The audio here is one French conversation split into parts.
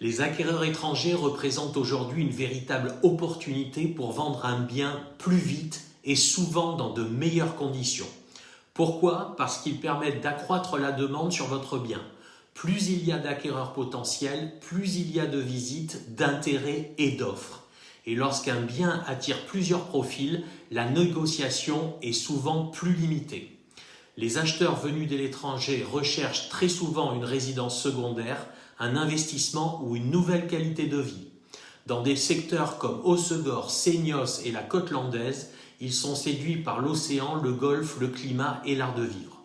Les acquéreurs étrangers représentent aujourd'hui une véritable opportunité pour vendre un bien plus vite et souvent dans de meilleures conditions. Pourquoi? Parce qu'ils permettent d'accroître la demande sur votre bien. Plus il y a d'acquéreurs potentiels, plus il y a de visites, d'intérêts et d'offres. Et lorsqu'un bien attire plusieurs profils, la négociation est souvent plus limitée. Les acheteurs venus de l'étranger recherchent très souvent une résidence secondaire, un investissement ou une nouvelle qualité de vie. Dans des secteurs comme Hossegor, Seignos et la côte landaise, ils sont séduits par l'océan, le golfe, le climat et l'art de vivre.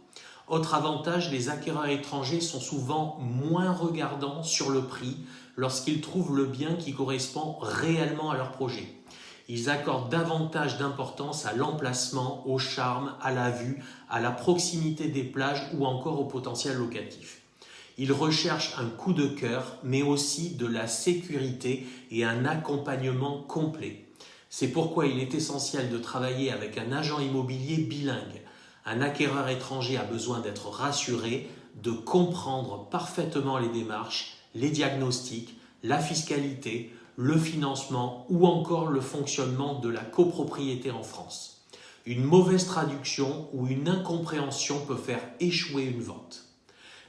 Autre avantage, les acquéreurs étrangers sont souvent moins regardants sur le prix lorsqu'ils trouvent le bien qui correspond réellement à leur projet. Ils accordent davantage d'importance à l'emplacement, au charme, à la vue, à la proximité des plages ou encore au potentiel locatif. Ils recherchent un coup de cœur, mais aussi de la sécurité et un accompagnement complet. C'est pourquoi il est essentiel de travailler avec un agent immobilier bilingue. Un acquéreur étranger a besoin d'être rassuré, de comprendre parfaitement les démarches, les diagnostics, la fiscalité, le financement ou encore le fonctionnement de la copropriété en France. Une mauvaise traduction ou une incompréhension peut faire échouer une vente.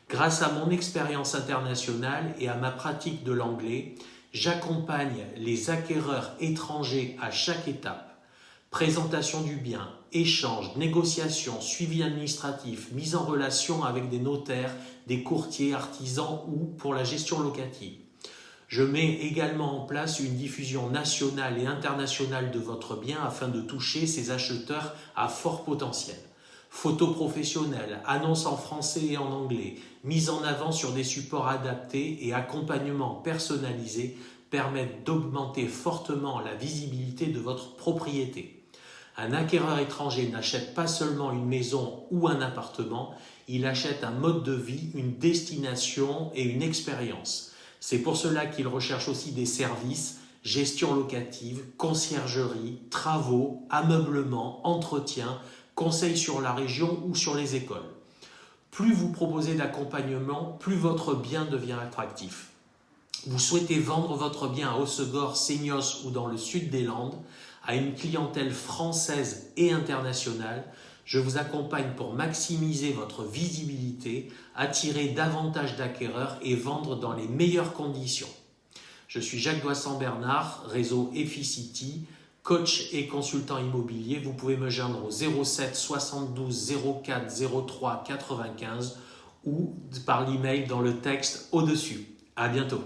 Grâce à mon expérience internationale et à ma pratique de l'anglais, j'accompagne les acquéreurs étrangers à chaque étape. Présentation du bien, échange, négociation, suivi administratif, mise en relation avec des notaires, des courtiers, artisans ou pour la gestion locative. Je mets également en place une diffusion nationale et internationale de votre bien afin de toucher ces acheteurs à fort potentiel. Photos professionnelles, annonces en français et en anglais, mise en avant sur des supports adaptés et accompagnement personnalisé permettent d'augmenter fortement la visibilité de votre propriété. Un acquéreur étranger n'achète pas seulement une maison ou un appartement, il achète un mode de vie, une destination et une expérience. C'est pour cela qu'il recherche aussi des services, gestion locative, conciergerie, travaux, ameublement, entretien, conseils sur la région ou sur les écoles. Plus vous proposez d'accompagnement, plus votre bien devient attractif. Vous souhaitez vendre votre bien à Hossegor, Seignos ou dans le sud des Landes à une clientèle française et internationale, je vous accompagne pour maximiser votre visibilité, attirer davantage d'acquéreurs et vendre dans les meilleures conditions. Je suis Jacques Doissan-Bernard, réseau Efficity, coach et consultant immobilier. Vous pouvez me joindre au 07 72 04 03 95 ou par l'email dans le texte au-dessus. À bientôt.